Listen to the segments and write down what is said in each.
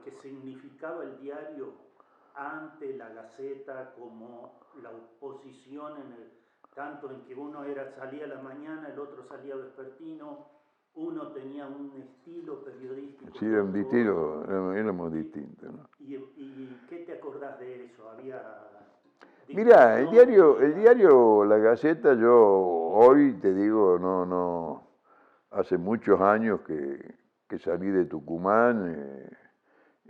que significaba el diario ante la Gaceta como la oposición tanto en que uno salía a la mañana, el otro salía vespertino, uno tenía un estilo periodístico. Sí, era un estilo, éramos distintos, ¿no? ¿Y qué te acordás de eso? Mirá, el diario La Gaceta, yo hoy te digo, no, hace muchos años que salí de Tucumán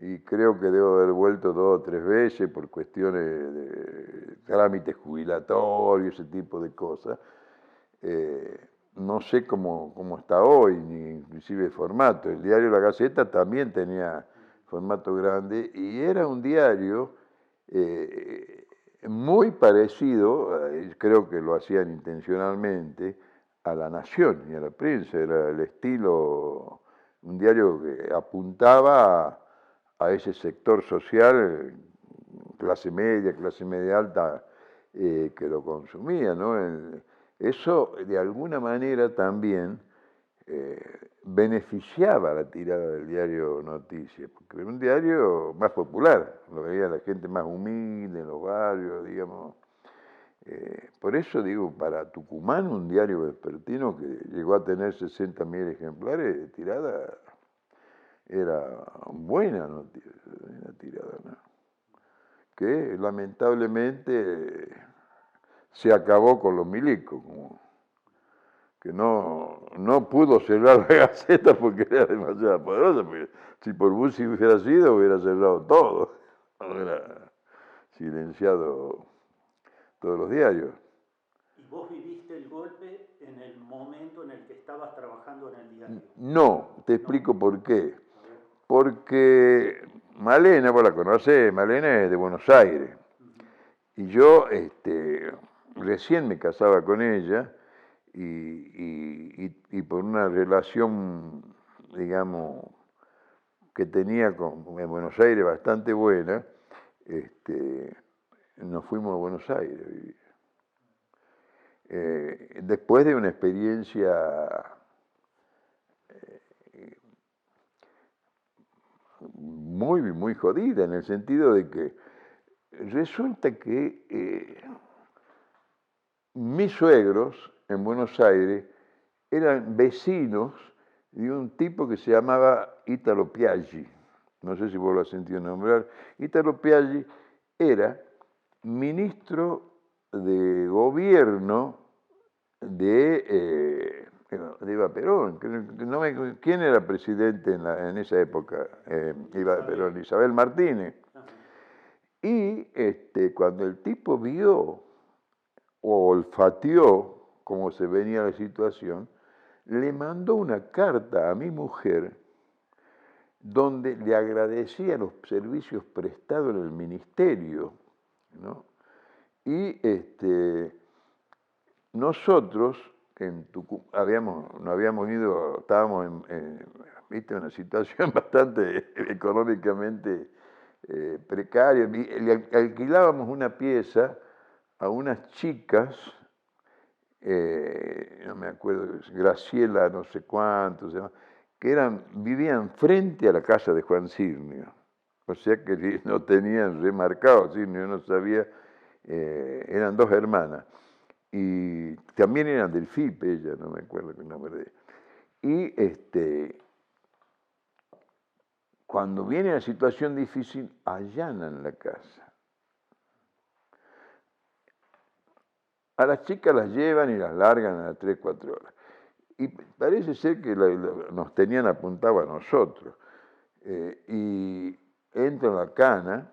y creo que debo haber vuelto 2 o 3 veces por cuestiones de trámites jubilatorios, ese tipo de cosas. No sé cómo está hoy, ni inclusive el formato. El diario La Gaceta también tenía formato grande y era un diario muy parecido, creo que lo hacían intencionalmente, a La Nación y a La Prensa. Era el estilo, un diario que apuntaba a ese sector social, clase media alta, que lo consumía, ¿no? Eso de alguna manera también beneficiaba la tirada del diario Noticias, porque era un diario más popular, lo veía la gente más humilde en los barrios, digamos. Por eso digo, para Tucumán un diario vespertino que llegó a tener 60.000 ejemplares de tirada, era buena noticia, una tirada, ¿no? Que lamentablemente se acabó con los milicos, que no pudo cerrar la Gaceta porque era demasiado poderosa, porque si por Bussi hubiera sido, hubiera cerrado todo, hubiera silenciado todos los diarios. ¿Y vos viviste el golpe en el momento en el que estabas trabajando en el diario? No, te explico por qué. Porque Malena, vos la conocés, Malena es de Buenos Aires. Y yo recién me casaba con ella y por una relación, digamos, que tenía en Buenos Aires bastante buena, nos fuimos a Buenos Aires a vivir. Después de una experiencia muy jodida, en el sentido de que resulta que mis suegros en Buenos Aires eran vecinos de un tipo que se llamaba Italo Piaggi. No sé si vos lo has sentido nombrar. Italo Piaggi era ministro de gobierno de Eva Perón. ¿Quién era presidente en esa época? Eva Perón, Isabel Martínez. Y cuando el tipo vio o olfateó cómo se venía la situación, le mandó una carta a mi mujer donde le agradecía los servicios prestados en el ministerio, ¿no? Y nosotros no habíamos ido, estábamos en una situación bastante económicamente precaria, le alquilábamos una pieza a unas chicas, no me acuerdo, Graciela no sé cuántos, que vivían frente a la casa de Juan Sirnio, o sea que no tenían remarcado, Sirnio no sabía, eran 2 hermanas, y también eran del FIP, ella, no me acuerdo el nombre de ella. Y cuando viene la situación difícil, allanan la casa. A las chicas las llevan y las largan a las 3, 4 horas. Y parece ser que nos tenían apuntado a nosotros. Y entro en la cana,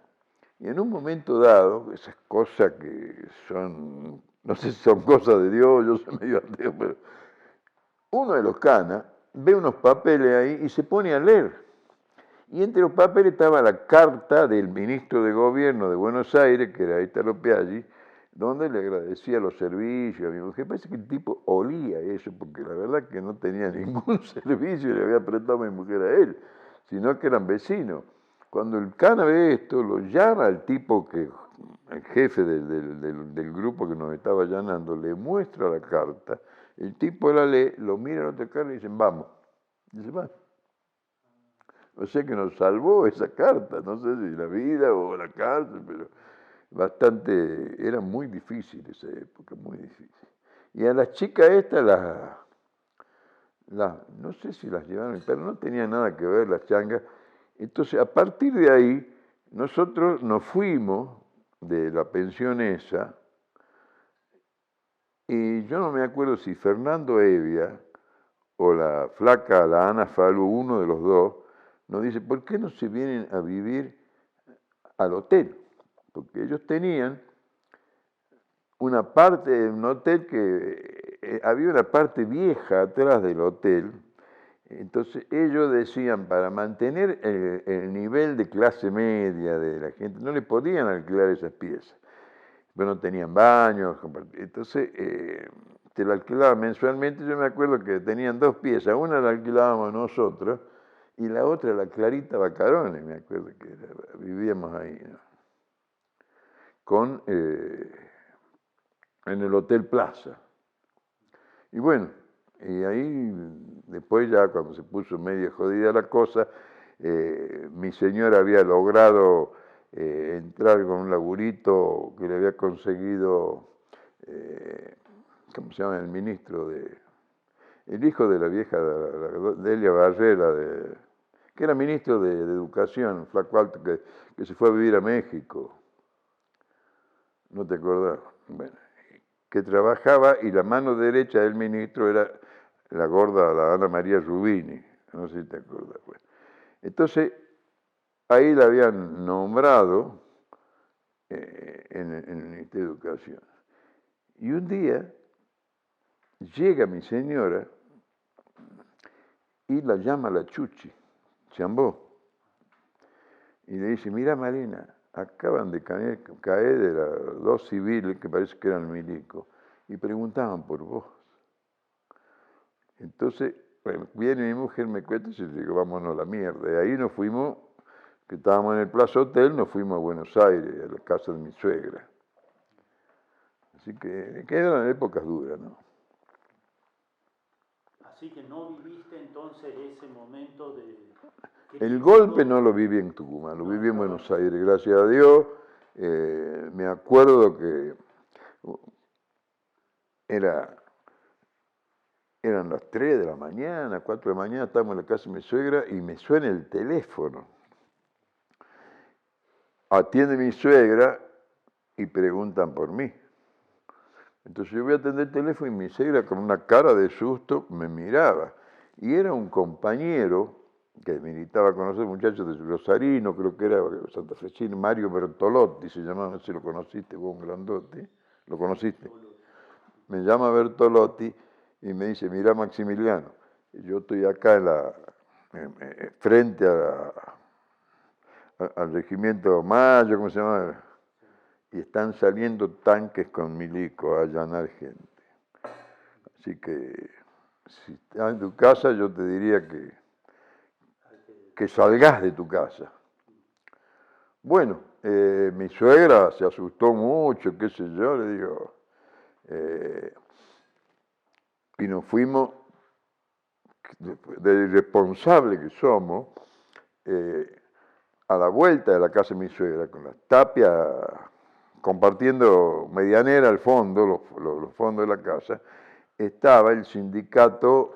y en un momento dado, esas cosas que son, no sé si son cosas de Dios, yo soy medio ateo, pero uno de los canas ve unos papeles ahí y se pone a leer. Y entre los papeles estaba la carta del ministro de Gobierno de Buenos Aires, que era Italo Piaggi, donde le agradecía los servicios a mi mujer. Parece que el tipo olía eso, porque la verdad que no tenía ningún servicio, le había prestado a mi mujer a él, sino que eran vecinos. Cuando el cana ve esto, lo llama al tipo el jefe del grupo que nos estaba allanando, le muestra la carta, el tipo la lee, lo mira a la otra cara y dicen, vamos. Y dice, va. O sea que nos salvó esa carta, no sé si la vida o la cárcel, pero era muy difícil esa época, muy difícil. Y a las chicas estas no sé si las llevaron, pero no tenía nada que ver las changas. Entonces, a partir de ahí, nosotros nos fuimos de la pensión esa, y yo no me acuerdo si Fernando Evia o la flaca, la Ana Falú, uno de los dos, nos dice, ¿por qué no se vienen a vivir al hotel? Porque ellos tenían una parte, un hotel que había una parte vieja atrás del hotel. Entonces ellos decían, para mantener el nivel de clase media de la gente, no le podían alquilar esas piezas, pero no tenían baños. Entonces te la alquilaban mensualmente. Yo me acuerdo que tenían dos piezas, una la alquilábamos nosotros y la otra la Clarita Bacarone, me acuerdo que vivíamos ahí, ¿no? En el Hotel Plaza. Y bueno, y ahí después ya cuando se puso medio jodida la cosa, mi señora había logrado entrar con un laburito que le había conseguido, ¿cómo se llama? El hijo de la vieja Delia Barrera, que era ministro de Educación, flaco alto, que se fue a vivir a México. ¿No te acordás? Bueno, que trabajaba y la mano derecha del ministro era la gorda, la Ana María Rubini, no sé si te acuerdas. Bueno, entonces, ahí la habían nombrado en el Ministerio de Educación. Y un día llega mi señora y la llama la Chuchi, Chambó, y le dice, mira Marina, acaban de caer de dos civiles que parece que eran milicos y preguntaban por vos. Entonces, bueno, viene mi mujer, me cuenta y yo digo, vámonos a la mierda. Y ahí nos fuimos, que estábamos en el Plaza Hotel, nos fuimos a Buenos Aires, a la casa de mi suegra. Así que eran épocas duras, ¿no? Así que no viviste entonces ese momento de... El golpe no lo viví en Tucumán, lo viví en Buenos Aires, gracias a Dios. Me acuerdo que eran las 3 de la mañana, 4 de la mañana, estábamos en la casa de mi suegra y me suena el teléfono. Atiende mi suegra y preguntan por mí. Entonces yo voy a atender el teléfono y mi suegra con una cara de susto me miraba. Y era un compañero que militaba con nosotros, muchachos de Rosarino, creo que era santafesino, Mario Bertolotti se llamaba, no sé si lo conociste, vos un grandote, ¿lo conociste? Me llama Bertolotti y me dice, mira Maximiliano, yo estoy acá frente al regimiento Mayo, ¿cómo se llama? Y están saliendo tanques con milicos a allanar gente. Así que si estás en tu casa, yo te diría que salgas de tu casa. Bueno, mi suegra se asustó mucho, qué sé yo, le digo, y nos fuimos, de irresponsable que somos, a la vuelta de la casa de mi suegra, con las tapias, compartiendo medianera al fondo, los fondos de la casa, estaba el sindicato,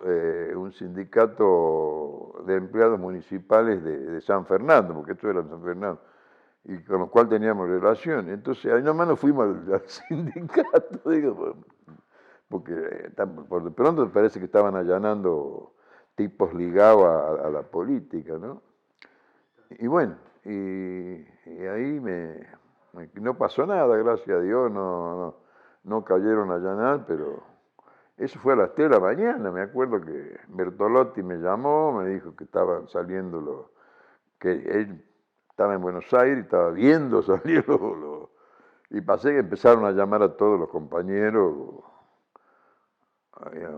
un sindicato de empleados municipales de San Fernando, porque esto era en San Fernando, y con los cuales teníamos relación. Entonces, ahí nomás nos fuimos al sindicato, digo, porque por de pronto parece que estaban allanando tipos ligados a la política, ¿no? Y bueno, y ahí no pasó nada, gracias a Dios, no cayeron a allanar, pero eso fue a las 3 de la mañana. Me acuerdo que Bertolotti me llamó, me dijo que estaban saliendo que él estaba en Buenos Aires y estaba viendo salir y pasé que empezaron a llamar a todos los compañeros, había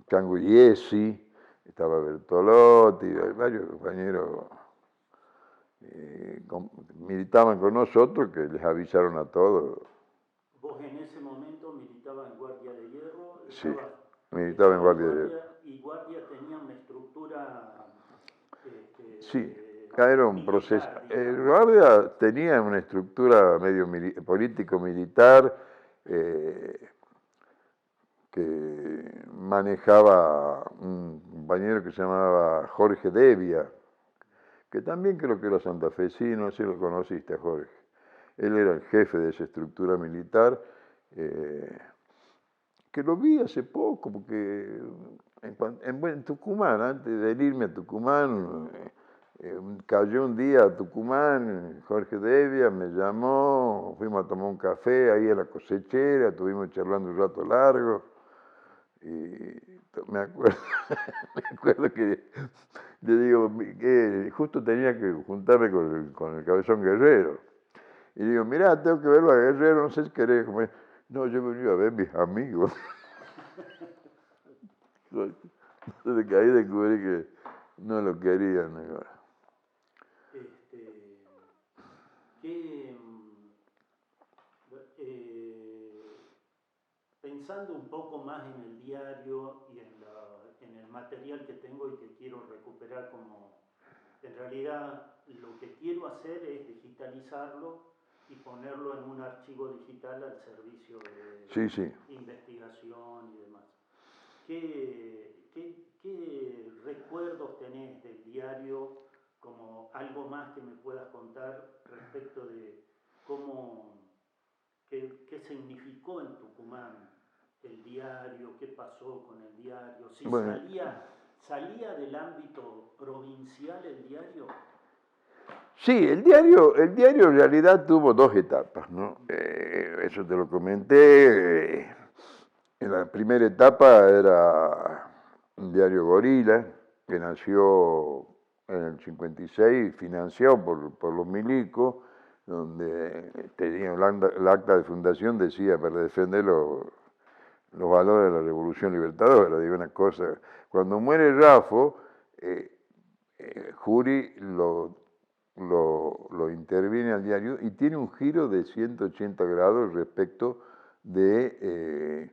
Chango Iesi, estaba Bertolotti, varios compañeros militaban con nosotros que les avisaron a todos. ¿Vos en ese momento militabas en Guardia de Hierro? Sí, militaba en Guardia de Hierro. Hierro. ¿Y Guardia tenía una estructura Sí, era un proceso. militar, digamos. Guardia tenía una estructura medio político-militar que manejaba un compañero que se llamaba Jorge Devia, que también creo que era santafesino, si lo conociste a Jorge. Él era el jefe de esa estructura militar, que lo vi hace poco, porque en Tucumán, antes de irme a Tucumán, cayó un día a Tucumán, Jorge Devia me llamó, fuimos a tomar un café ahí a la cosechera, estuvimos charlando un rato largo, y me acuerdo, me acuerdo que le digo que justo tenía que juntarme con el Cabezón Guerrero. Y digo, mirá, tengo que verlo a Guerrero, no sé si querés comer. No, yo venía a ver mis amigos. Entonces ahí descubrí que no lo querían. Este, que, pensando un poco más en el diario y en el material que tengo y que quiero recuperar como, en realidad lo que quiero hacer es digitalizarlo y ponerlo en un archivo digital al servicio de Sí, sí. investigación y demás. ¿Qué recuerdos tenés del diario, como algo más que me puedas contar respecto de cómo, qué significó en Tucumán el diario, qué pasó con el diario, si Bueno, salía del ámbito provincial el diario? sí, el diario en realidad tuvo dos etapas, ¿no? Eso te lo comenté. En la primera etapa era un diario Gorila, que nació en el 56, financiado por los milicos, donde tenía el acta de fundación, decía, para defender los valores de la Revolución Libertadora. Digo una cosa, cuando muere Rafo, Jury lo interviene al diario y tiene un giro de 180 grados respecto de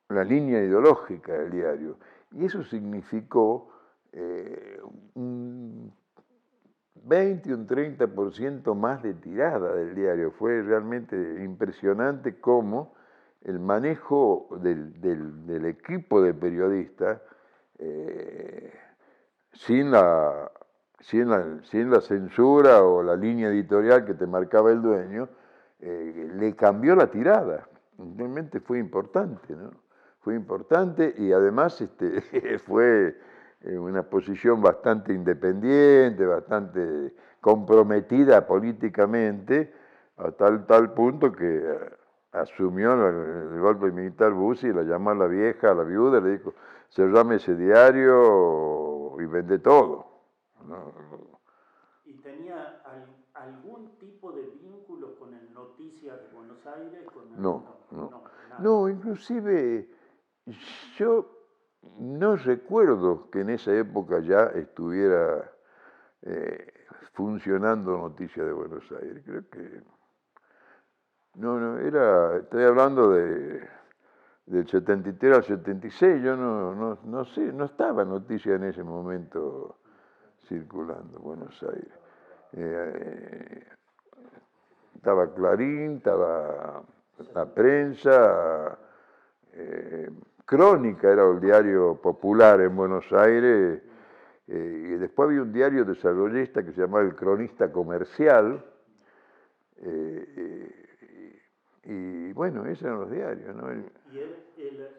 la línea ideológica del diario. Y eso significó un 20 o un 30% más de tirada del diario. Fue realmente impresionante cómo el manejo del equipo de periodistas, sin la censura o la línea editorial que te marcaba el dueño, le cambió la tirada. Realmente fue importante, ¿no? Fue importante y además fue una posición bastante independiente, bastante comprometida políticamente, a tal punto que asumió el golpe militar Bussi, la llamó a la vieja, a la viuda, le dijo, cerrame ese diario y vende todo, ¿no? ¿Y tenía algún tipo de vínculo con el Noticias de Buenos Aires? No, No, no. no, nada. No, inclusive yo no recuerdo que en esa época ya estuviera funcionando Noticias de Buenos Aires. Creo que no, estoy hablando del 73 al 76, yo no sé, no estaba Noticias en ese momento circulando en Buenos Aires. Estaba Clarín, estaba La Prensa, Crónica era el diario popular en Buenos Aires, y después había un diario desarrollista que se llamaba El Cronista Comercial, y bueno, esos eran los diarios, ¿no? Y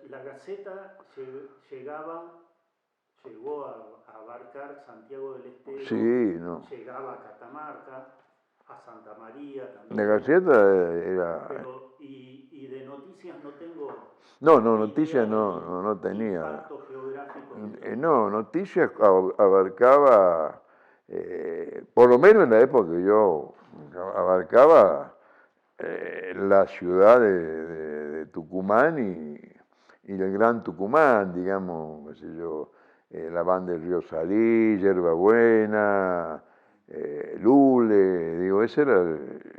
la Gaceta llegó a abarcar Santiago del Sí, Estero, no. llegaba a Catamarca, a Santa María La también, Gaceta era... pero y de noticias no tengo No, idea Noticias del no tenía. impacto geográfico que tuvo. No, Noticias abarcaba, por lo menos en la época que yo abarcaba la ciudad de Tucumán y el Gran Tucumán, digamos, qué sé yo, la banda del Río Salí, Yerbabuena, Lule, digo, esa era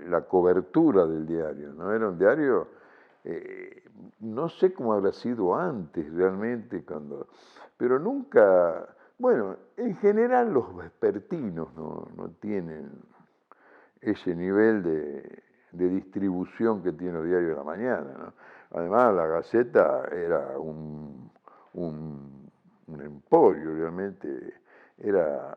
la cobertura del diario, ¿no? Era un diario, no sé cómo habrá sido antes realmente, pero nunca Bueno, en general los vespertinos no tienen ese nivel de distribución que tiene el Diario de la Mañana, ¿no? Además, la Gaceta era un emporio, realmente era,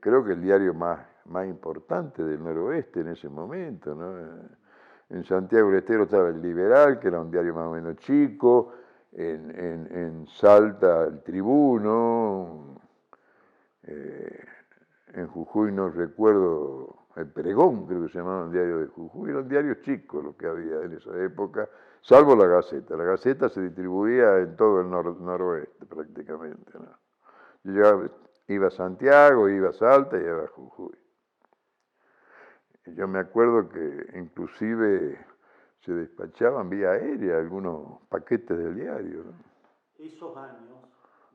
creo que el diario más importante del noroeste en ese momento, ¿no? En Santiago del Estero estaba El Liberal, que era un diario más o menos chico, en Salta El Tribuno, en Jujuy no recuerdo, El Pregón creo que se llamaba el diario de Jujuy, eran diarios chicos los que había en esa época, salvo la Gaceta. La Gaceta se distribuía en todo el noroeste prácticamente, ¿no? Yo iba a Santiago, iba a Salta y iba a Jujuy. Yo me acuerdo que inclusive se despachaban vía aérea algunos paquetes del diario, ¿no? Esos años,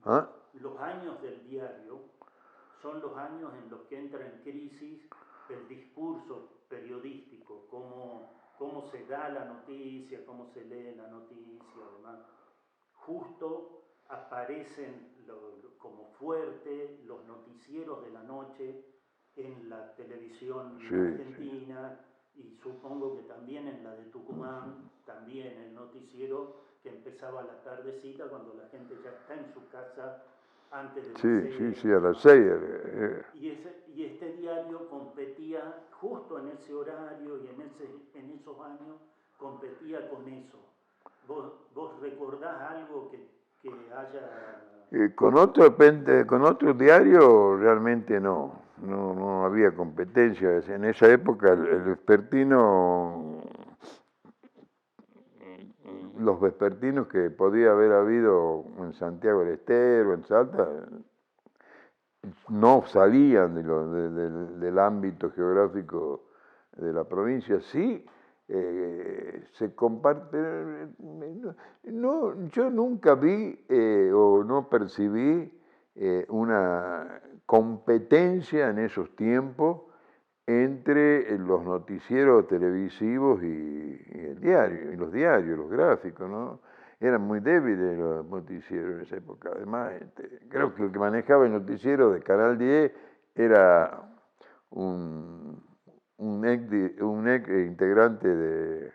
¿Ah? los años del diario, son los años en los que entra en crisis el discurso periodístico, cómo se da la noticia, cómo se lee la noticia, además. Justo aparecen como fuerte los noticieros de la noche en la televisión argentina, y supongo que también en la de Tucumán, también el noticiero que empezaba a la tardecita cuando la gente ya está en su casa antes de las 6. Sí, a las 6. Y este diario competía justo en ese horario y en esos años competía con eso. ¿Vos recordás algo que haya...? Con otro diario realmente no había competencia. En esa época el vespertino, los vespertinos que podía haber habido en Santiago del Estero, en Salta, no salían del ámbito geográfico de la provincia. Sí, se comparte. Yo nunca vi o no percibí una competencia en esos tiempos entre los noticieros televisivos y el diario, y los diarios, los gráficos, ¿no? Eran muy débiles los noticieros en esa época. Además, creo que el que manejaba el noticiero de Canal 10 era un ex integrante de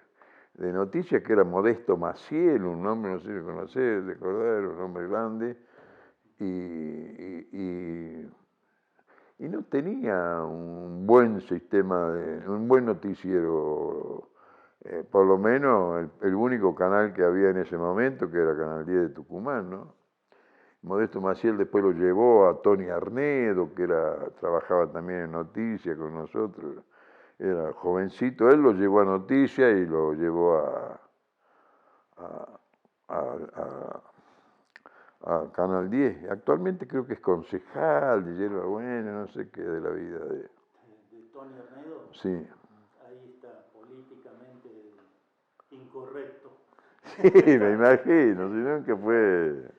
Noticias, que era Modesto Maciel, un nombre, no sé si conocés, recordar, un hombre grande, y no tenía un buen sistema, un buen noticiero, por lo menos el único canal que había en ese momento, que era Canal 10 de Tucumán, ¿no? Modesto Maciel después lo llevó a Tony Arnedo, que trabajaba también en Noticias con nosotros, era jovencito, él lo llevó a Noticias y lo llevó a Canal 10. Actualmente creo que es concejal de Yerba Buena, no sé qué de la vida ¿De Tony Arnedo? Sí. Ahí está, políticamente incorrecto. Sí, me imagino, sino que fue...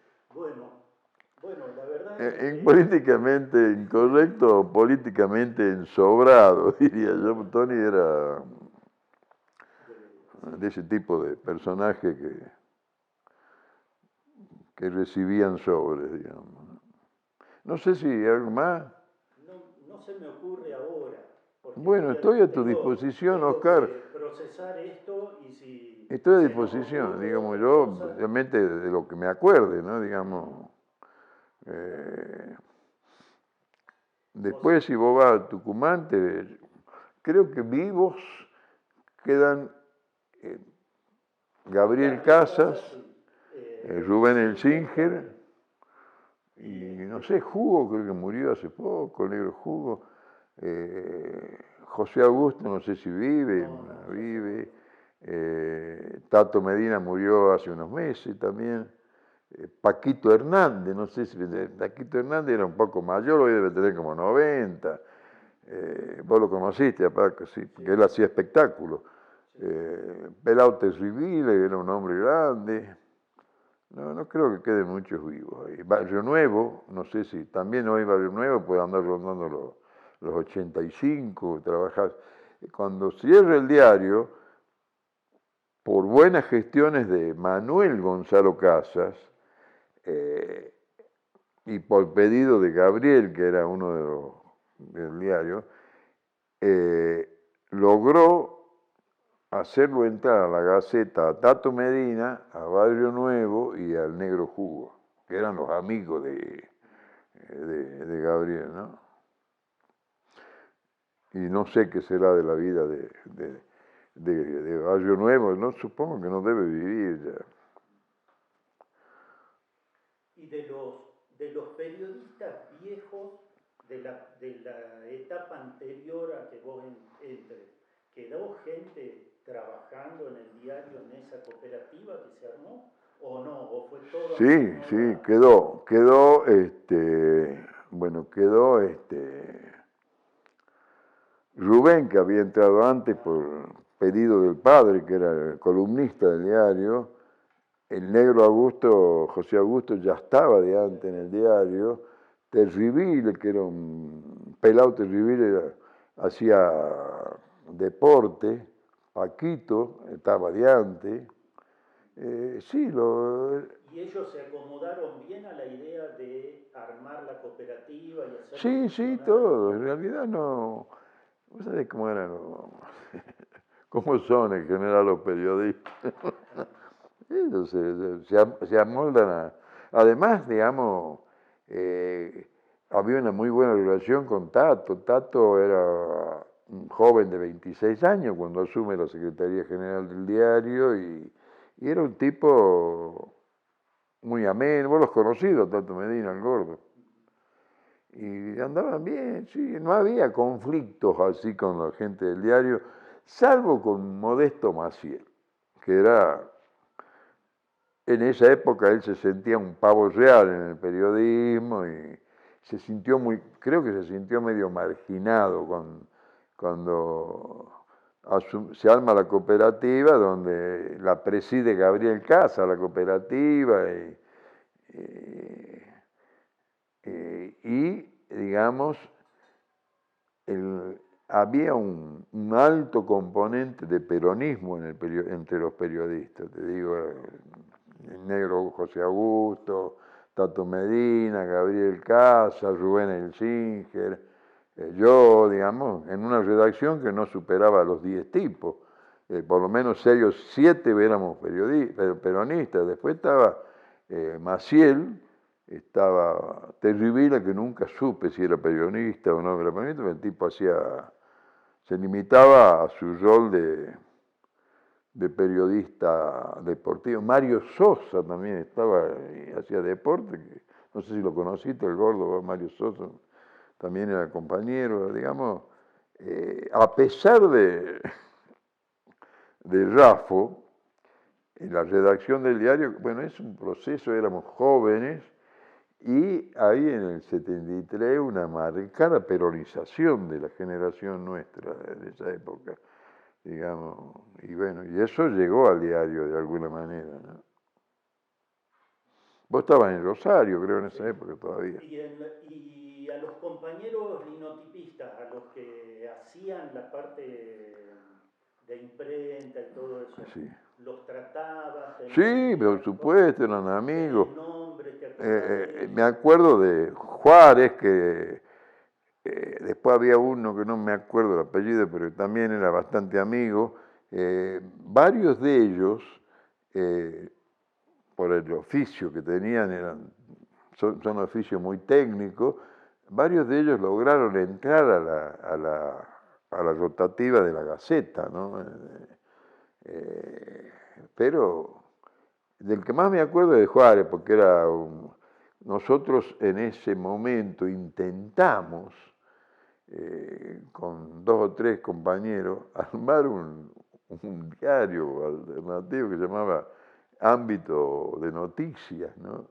Bueno, la verdad es que... políticamente incorrecto o políticamente ensobrado, diría yo. Tony era de ese tipo de personaje que recibían sobres, digamos. No sé si hay algo más. No se me ocurre ahora. Bueno, estoy a tu disposición, Oscar. Procesar esto y si... Estoy a disposición, digamos, yo realmente de lo que me acuerde, ¿no? Digamos. Después, si vos vas a Tucumán, creo que vivos quedan Gabriel Casas, Rubén Elsinger, y no sé, Hugo, creo que murió hace poco, el negro Hugo. José Augusto, no sé si vive. Tato Medina murió hace unos meses también. Paquito Hernández, no sé si Paquito Hernández era un poco mayor, hoy debe tener como 90. Vos lo conociste a Paco, sí, porque él hacía espectáculos. Pelao Terribile era un hombre grande. No creo que queden muchos vivos ahí. Barrio Nuevo, no sé si también hoy Barrio Nuevo puede andar rondando los 85, trabajar. Cuando cierre el diario, por buenas gestiones de Manuel Gonzalo Casas, y por pedido de Gabriel, que era uno de los del diario, logró hacerlo entrar a la Gaceta a Tato Medina, a Barrio Nuevo y al Negro Jugo, que eran los amigos de Gabriel, ¿no? Y no sé qué será de la vida de Barrio Nuevo, no supongo que no debe vivir ya. Y de los periodistas viejos de la etapa anterior a que vos entres, ¿quedó gente trabajando en el diario en esa cooperativa que se armó? ¿O no? ¿O fue todo? Sí, quedó Rubén, que había entrado antes por pedido del padre, que era el columnista del diario. El negro Augusto, José Augusto, ya estaba de antes en el diario. Terribile, que era un pelado terrible, hacía deporte. Paquito estaba de antes. ¿Y ellos se acomodaron bien a la idea de armar la cooperativa y hacerlo Sí, funcionar? todo. En realidad no. ¿Vos sabés cómo eran cómo son en general los periodistas? Ellos se amoldan a... Además, digamos, había una muy buena relación con Tato. Tato era un joven de 26 años cuando asume la Secretaría General del diario y era un tipo muy ameno. Vos los conocidos, Tato Medina, el gordo. Y andaban bien, sí, no había conflictos así con la gente del diario, salvo con Modesto Maciel, que era, en esa época él se sentía un pavo real en el periodismo y se sintió creo que se sintió medio marginado cuando se arma la cooperativa, donde la preside Gabriel Casa, la cooperativa, y digamos, había un alto componente de peronismo entre los periodistas, te digo, el negro José Augusto, Tato Medina, Gabriel Casas, Rubén Elsinger, yo, digamos, en una redacción que no superaba los 10 tipos, por lo menos 6 o 7 éramos peronistas, después estaba Maciel, estaba Terribile, que nunca supe si era periodista o no era periodista, pero el tipo se limitaba a su rol de periodista deportivo. Mario Sosa también estaba y hacía deporte, no sé si lo conociste, el gordo Mario Sosa, también era compañero, digamos, a pesar de Rafo, en la redacción del diario, bueno, es un proceso, éramos jóvenes, y ahí en el 73 una marcada peronización de la generación nuestra de esa época, digamos, y bueno, y eso llegó al diario de alguna manera, ¿no? Vos estabas en Rosario, creo, en esa época todavía. Y a los compañeros linotipistas, a los que hacían la parte de imprenta y todo eso, Sí. ¿los tratabas? Sí, por supuesto, eran amigos. ¿Tenés nombre? ¿Te acordás de ellos? Me acuerdo de Juárez, que después había uno que no me acuerdo el apellido, pero también era bastante amigo. Varios de ellos, por el oficio que tenían, son oficios muy técnicos, varios de ellos lograron entrar a la rotativa de la Gaceta, ¿no? Pero del que más me acuerdo es de Juárez, porque nosotros en ese momento intentamos, con 2 o 3 compañeros, armar un diario alternativo que se llamaba Ámbito de Noticias, ¿no?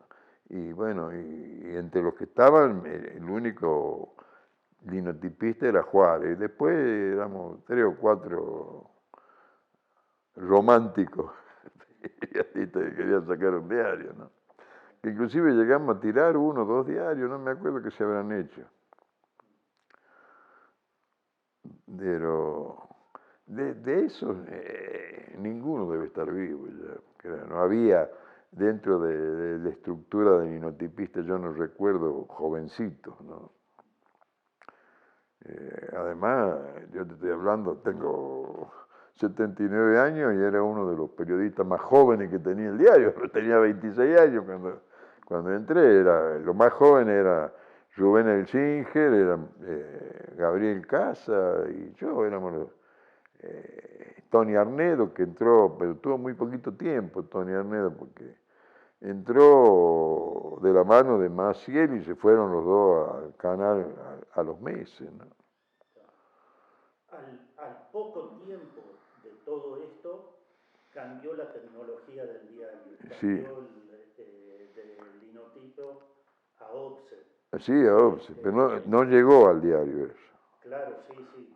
Y bueno, y entre los que estaban, el único linotipista era Juárez, y después éramos 3 o 4 románticos y así te querían sacar un diario, ¿no? Que inclusive llegamos a tirar 1 o 2 diarios, no me acuerdo qué se habrán hecho. Pero de esos, ninguno debe estar vivo ya. No había, dentro de la estructura de linotipista, yo no recuerdo jovencitos, ¿no? Además, yo te estoy hablando, tengo 79 años y era uno de los periodistas más jóvenes que tenía el diario. Tenía 26 años cuando entré. Lo más joven era Rubén Elsinger, era Gabriel Casa y yo. Éramos Tony Arnedo, que entró, pero tuvo muy poquito tiempo Tony Arnedo, porque entró de la mano de Maciel y se fueron los dos al canal a los meses, ¿no? Al poco tiempo de todo esto, cambió la tecnología del diario, Sí. cambió del linotipo a offset. Sí, a offset, pero no llegó al diario eso. Claro, sí.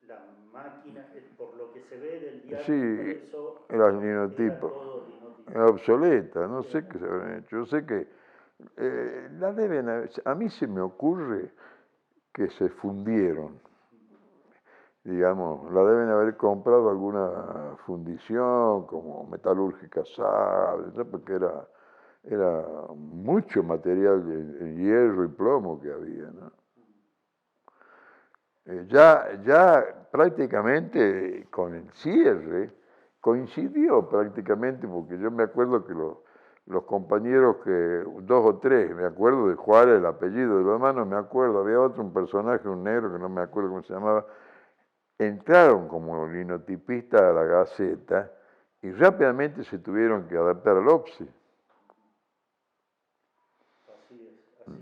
La máquina, por lo que se ve del diario Sí, impreso, era era linotipo. todo linotipo. Era obsoleta, no sé qué se habrán hecho. Yo sé que a mí se me ocurre que se fundieron. Digamos, la deben haber comprado alguna fundición como Metalúrgica Sable, ¿no? Porque era mucho material de hierro y plomo que había, ¿no? Ya prácticamente con el cierre coincidió prácticamente, porque yo me acuerdo que los compañeros dos o tres, me acuerdo de Juárez, el apellido de los demás no me acuerdo, había un personaje, un negro que no me acuerdo cómo se llamaba, entraron como linotipistas a la Gaceta y rápidamente se tuvieron que adaptar al OPSI.